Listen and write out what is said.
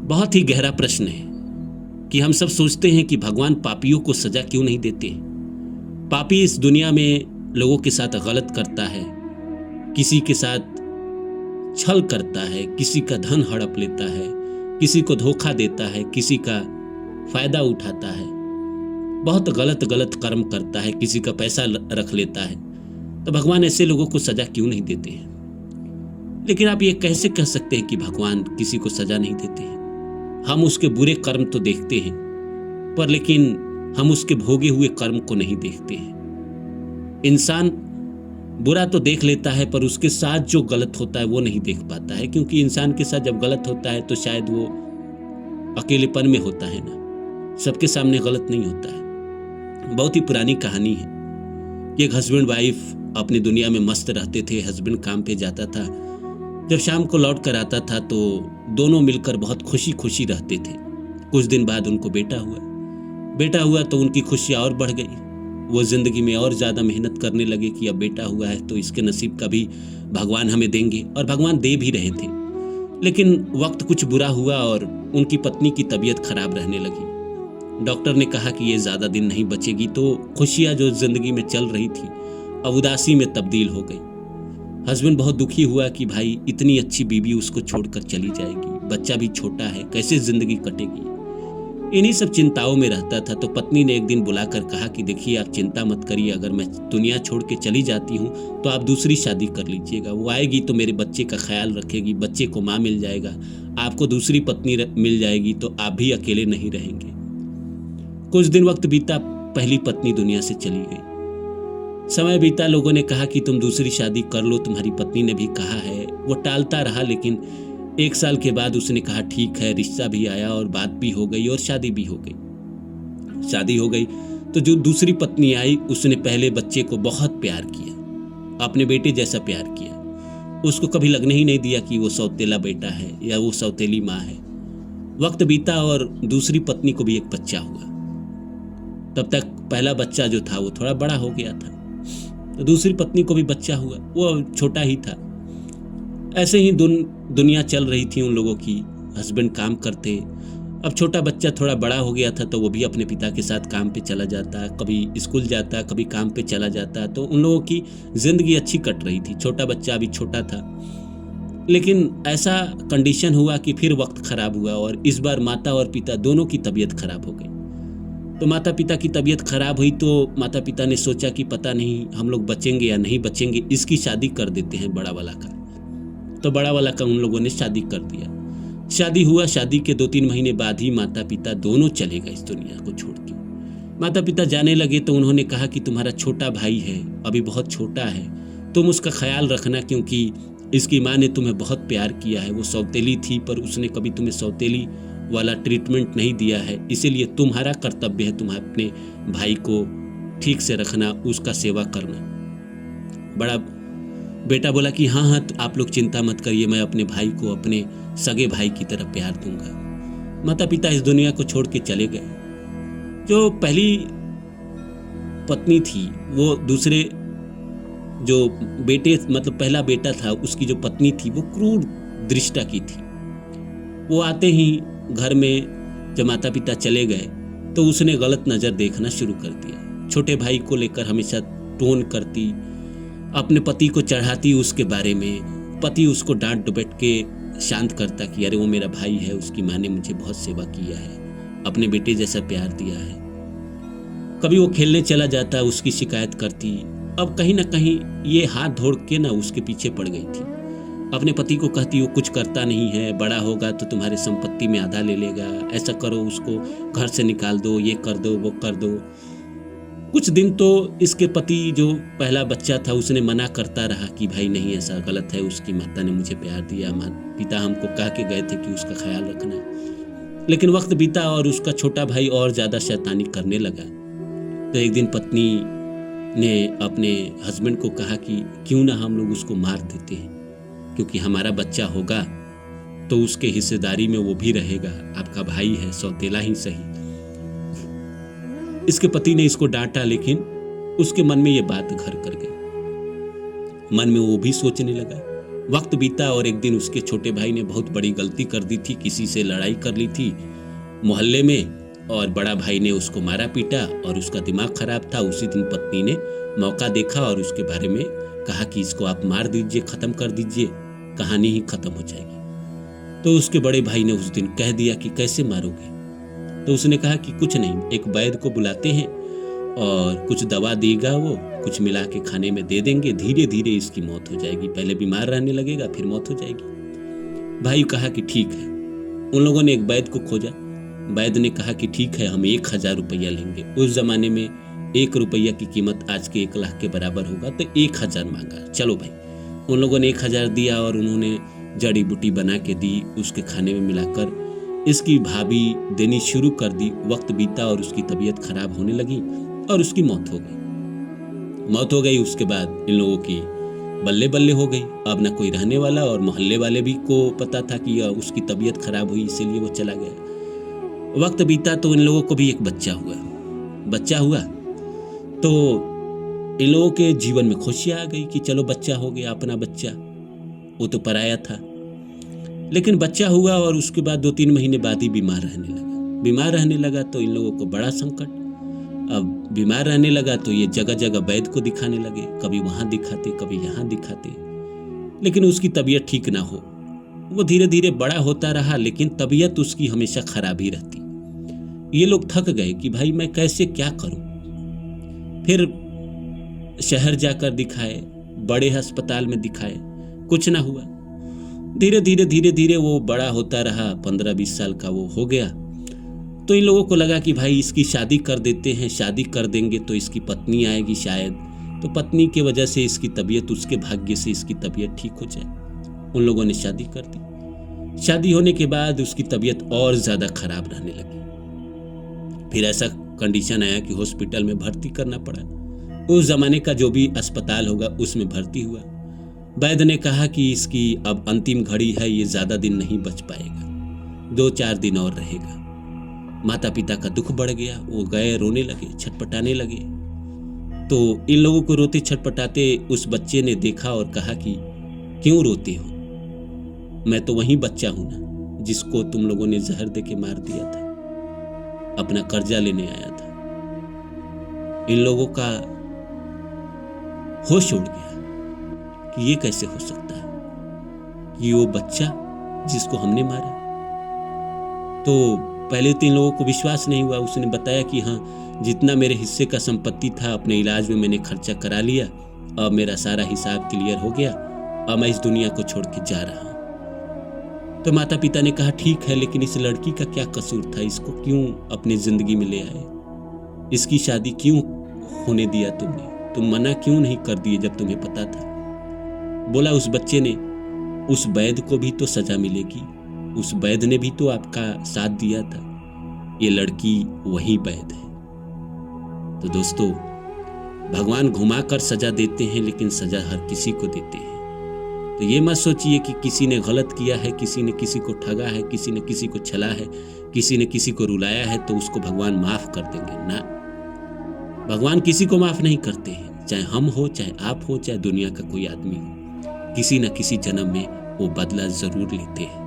बहुत ही गहरा प्रश्न है कि हम सब सोचते हैं कि भगवान पापियों को सजा क्यों नहीं देते। पापी इस दुनिया में लोगों के साथ गलत करता है, किसी के साथ छल करता है, किसी का धन हड़प लेता है, किसी को धोखा देता है, किसी का फायदा उठाता है, बहुत गलत गलत कर्म करता है, किसी का पैसा रख लेता है। तो भगवान ऐसे लोगों को सजा क्यों नहीं देते हैं? लेकिन आप ये कैसे कह सकते हैं कि भगवान किसी को सजा नहीं देते हैं? हम उसके बुरे कर्म तो देखते हैं, पर लेकिन हम उसके भोगे हुए कर्म को नहीं देखते हैं। इंसान बुरा तो देख लेता है, पर उसके साथ जो गलत होता है वो नहीं देख पाता है, क्योंकि इंसान के साथ जब गलत होता है तो शायद वो अकेलेपन में होता है ना, सबके सामने गलत नहीं होता है। बहुत ही पुरानी कहानी है कि एक हस्बैंड वाइफ अपनी दुनिया में मस्त रहते थे। हस्बैंड काम पे जाता था, जब शाम को लौट कर आता था तो दोनों मिलकर बहुत खुशी खुशी रहते थे। कुछ दिन बाद उनको बेटा हुआ तो उनकी खुशियाँ और बढ़ गई। वो जिंदगी में और ज़्यादा मेहनत करने लगे कि अब बेटा हुआ है तो इसके नसीब का भी भगवान हमें देंगे, और भगवान दे भी रहे थे। लेकिन वक्त कुछ बुरा हुआ और उनकी पत्नी की तबीयत खराब रहने लगी। डॉक्टर ने कहा कि ये ज़्यादा दिन नहीं बचेगी। तो खुशियाँ जो ज़िंदगी में चल रही थी अब उदासी में तब्दील हो गई। हस्बैंड बहुत दुखी हुआ कि भाई इतनी अच्छी बीवी उसको छोड़कर चली जाएगी, बच्चा भी छोटा है, कैसे जिंदगी कटेगी। इन्हीं सब चिंताओं में रहता था। तो पत्नी ने एक दिन बुलाकर कहा कि देखिए आप चिंता मत करिए, अगर मैं दुनिया छोड़ के चली जाती हूँ तो आप दूसरी शादी कर लीजिएगा। वो आएगी तो मेरे बच्चे का ख्याल रखेगी, बच्चे को माँ मिल जाएगा, आपको दूसरी पत्नी मिल जाएगी तो आप भी अकेले नहीं रहेंगे। कुछ दिन वक्त बीता, पहली पत्नी दुनिया से चली गई। समय बीता, लोगों ने कहा कि तुम दूसरी शादी कर लो, तुम्हारी पत्नी ने भी कहा है। वो टालता रहा, लेकिन 1 साल के बाद उसने कहा ठीक है। रिश्ता भी आया और बात भी हो गई और शादी भी हो गई। शादी हो गई तो जो दूसरी पत्नी आई उसने पहले बच्चे को बहुत प्यार किया, अपने बेटे जैसा प्यार किया। उसको कभी लगने ही नहीं दिया कि वो सौतेला बेटा है या वो सौतेली माँ है। वक्त बीता और दूसरी पत्नी को भी एक बच्चा हुआ। तब तक पहला बच्चा जो था वो थोड़ा बड़ा हो गया था, तो दूसरी पत्नी को भी बच्चा हुआ, वो छोटा ही था। ऐसे ही दुनिया चल रही थी उन लोगों की। हस्बैंड काम करते, अब छोटा बच्चा थोड़ा बड़ा हो गया था तो वो भी अपने पिता के साथ काम पे चला जाता, कभी स्कूल जाता, कभी काम पे चला जाता। तो उन लोगों की जिंदगी अच्छी कट रही थी। छोटा बच्चा अभी छोटा था, लेकिन ऐसा कंडीशन हुआ कि फिर वक्त खराब हुआ और इस बार माता और पिता दोनों की तबीयत खराब हो गई। तो माता पिता की तबीयत खराब हुई तो माता पिता ने सोचा कि पता नहीं हम लोग बचेंगे या नहीं बचेंगे, इसकी शादी कर देते हैं बड़ा वाला का। तो बड़ा वाला का उन लोगों ने शादी कर दिया। शादी हुआ, शादी के 2-3 महीने बाद ही माता पिता दोनों चले गए इस दुनिया को छोड़ के। माता पिता जाने लगे तो उन्होंने कहा कि तुम्हारा छोटा भाई है, अभी बहुत छोटा है, तुम उसका ख्याल रखना, क्योंकि इसकी माँ ने तुम्हें बहुत प्यार किया है। वो सौतेली थी पर उसने कभी तुम्हें सौतेली वाला ट्रीटमेंट नहीं दिया है, इसीलिए तुम्हारा कर्तव्य है तुम्हारे अपने भाई को ठीक से रखना, उसका सेवा करना। बड़ा बेटा बोला कि हाँ, तो आप लोग चिंता मत करिए, मैं अपने भाई को अपने सगे भाई की तरह प्यार दूंगा। माता पिता इस दुनिया को छोड़ के चले गए। जो पहली पत्नी थी वो दूसरे जो बेटे मतलब पहला बेटा था उसकी जो पत्नी थी वो क्रूर दृष्टा की थी। वो आते ही घर में जब माता पिता चले गए तो उसने गलत नज़र देखना शुरू कर दिया। छोटे भाई को लेकर हमेशा टोन करती, अपने पति को चढ़ाती उसके बारे में। पति उसको डांट डुबट के शांत करता कि अरे वो मेरा भाई है, उसकी माँ ने मुझे बहुत सेवा किया है, अपने बेटे जैसा प्यार दिया है। कभी वो खेलने चला जाता, उसकी शिकायत करती। अब कहीं ना कहीं ये हाथ धोड़ के ना उसके पीछे पड़ गई थी। अपने पति को कहती वो कुछ करता नहीं है, बड़ा होगा तो तुम्हारे संपत्ति में आधा ले लेगा, ऐसा करो, उसको घर से निकाल दो, ये कर दो, वो कर दो। कुछ दिन तो इसके पति जो पहला बच्चा था उसने मना करता रहा कि भाई नहीं, ऐसा गलत है, उसकी माता ने मुझे प्यार दिया, पिता हमको कह के गए थे कि उसका ख्याल रखना। लेकिन वक्त बीता और उसका छोटा भाई और ज़्यादा शैतानी करने लगा। तो एक दिन पत्नी ने अपने हस्बैंड को कहा कि क्यों ना हम लोग उसको मार देते हैं, क्योंकि हमारा बच्चा होगा तो उसके हिस्सेदारी में वो भी रहेगा, आपका भाई है, सौतेला ही सही। इसके पति ने इसको डांटा, लेकिन उसके मन में ये बात घर कर गई। मन में वो भी सोचने लगा, वक्त बीता और एक दिन उसके छोटे भाई ने बहुत बड़ी गलती कर दी थी, किसी से लड़ाई कर ली थी मोहल्ले में, और बड़ा भाई ने उसको मारा पीटा और उसका दिमाग खराब था। उसी दिन पत्नी ने मौका देखा और उसके बारे में कहा कि इसको आप मार दीजिए, खत्म कर दीजिए, कहानी ही खत्म हो जाएगी। तो उसके बड़े भाई ने उस दिन कह दिया कि कैसे मारोगे? तो उसने कहा कि कुछ नहीं, एक वैद्य को बुलाते हैं और कुछ दवा देगा, वो कुछ मिला के खाने में दे देंगे, धीरे धीरे इसकी मौत हो जाएगी, पहले बीमार रहने लगेगा फिर मौत हो जाएगी। भाई कहा कि ठीक है। उन लोगों ने एक वैद्य को खोजा। वैद्य ने कहा कि ठीक है, हम 1000 रुपया लेंगे। उस जमाने में 1 रुपया की कीमत आज के 1 लाख के बराबर होगा, तो 1000 मांगा। चलो भाई, उन लोगों ने 1000 दिया और उन्होंने जड़ी बूटी बना के दी, उसके खाने में मिलाकर इसकी भाभी देनी शुरू कर दी। वक्त बीता और उसकी तबीयत खराब होने लगी और उसकी मौत हो गई। उसके बाद इन लोगों की बल्ले बल्ले हो गई। अब ना कोई रहने वाला, और मोहल्ले वाले भी को पता था कि उसकी तबीयत खराब हुई, इसीलिए वो चला गया। वक्त बीता तो इन लोगों को भी एक बच्चा हुआ तो इन लोगों के जीवन में खुशियां आ गई कि चलो बच्चा हो गया, अपना बच्चा, वो तो पराया था। लेकिन बच्चा हुआ और उसके बाद 2-3 महीने बाद ही बीमार रहने लगा। तो इन लोगों को बड़ा संकट। अब बीमार रहने लगा तो ये जगह जगह वैद्य को दिखाने लगे, कभी वहां दिखाते, कभी यहाँ दिखाते, लेकिन उसकी तबीयत ठीक ना हो। वो धीरे धीरे बड़ा होता रहा, लेकिन तबीयत उसकी हमेशा खराब ही रहती। ये लोग थक गए कि भाई मैं कैसे क्या करूं। फिर शहर जाकर दिखाए, बड़े अस्पताल में दिखाए, कुछ ना हुआ। धीरे धीरे वो बड़ा होता रहा, 15-20 साल का वो हो गया। तो इन लोगों को लगा कि भाई इसकी शादी कर देते हैं, शादी कर देंगे तो इसकी पत्नी आएगी शायद, तो पत्नी की वजह से इसकी तबीयत, उसके भाग्य से इसकी तबीयत ठीक हो जाए। उन लोगों ने शादी कर दी। शादी होने के बाद उसकी तबीयत और ज्यादा खराब रहने लगी। फिर ऐसा कंडीशन आया कि हॉस्पिटल में भर्ती करना पड़ा। उस जमाने का जो भी अस्पताल होगा उसमें भर्ती हुआ। वैद्य ने कहा कि इसकी अब अंतिम घड़ी है, ये ज्यादा दिन नहीं बच पाएगा, 2-4 दिन और रहेगा। माता पिता का दुख बढ़ गया, वो गए, रोने लगे, छटपटाने लगे। तो इन लोगों को रोते छटपटाते उस बच्चे ने देखा और कहा कि क्यों रोते हो? मैं तो वही बच्चा हूं ना जिसको तुम लोगों ने जहर दे के मार दिया था, अपना कर्जा लेने आया था। इन लोगों का होश उड़ गया कि ये कैसे हो सकता है कि वो बच्चा जिसको हमने मारा। तो पहले तो इन लोगों को विश्वास नहीं हुआ। उसने बताया कि हाँ, जितना मेरे हिस्से का संपत्ति था अपने इलाज में मैंने खर्चा करा लिया, अब मेरा सारा हिसाब क्लियर हो गया, अब मैं इस दुनिया को छोड़ के जा रहा हूं। तो माता पिता ने कहा ठीक है, लेकिन इस लड़की का क्या कसूर था? इसको क्यों अपनी जिंदगी में ले आए? इसकी शादी क्यों होने दिया तुमने? तुम मना क्यों नहीं कर दिए जब तुम्हें पता था? बोला उस बच्चे ने, उस वैद्य को भी तो सजा मिलेगी, उस वैद्य ने भी तो आपका साथ दिया था, ये लड़की वही वैद्य है। तो दोस्तों, भगवान घुमाकर सजा देते हैं, लेकिन सजा हर किसी को देते हैं। तो ये मत सोचिए कि किसी ने गलत किया है, किसी ने किसी को ठगा है, किसी ने किसी को छला है, किसी ने किसी को रुलाया है तो उसको भगवान माफ कर देंगे ना। भगवान किसी को माफ नहीं करते हैं, चाहे हम हो, चाहे आप हो, चाहे दुनिया का कोई आदमी हो। किसी न किसी जन्म में वो बदला जरूर लेते हैं।